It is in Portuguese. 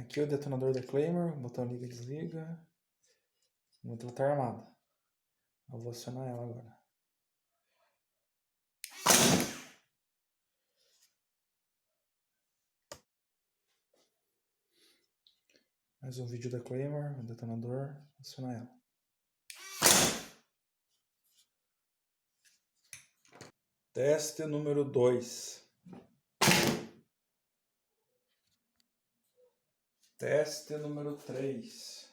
Aqui é o detonador da Claymore, o botão liga e desliga. O motor está armado. Eu vou acionar ela agora. Mais um vídeo da Claymore, o detonador, acionar ela. Teste número 2. Teste número 3.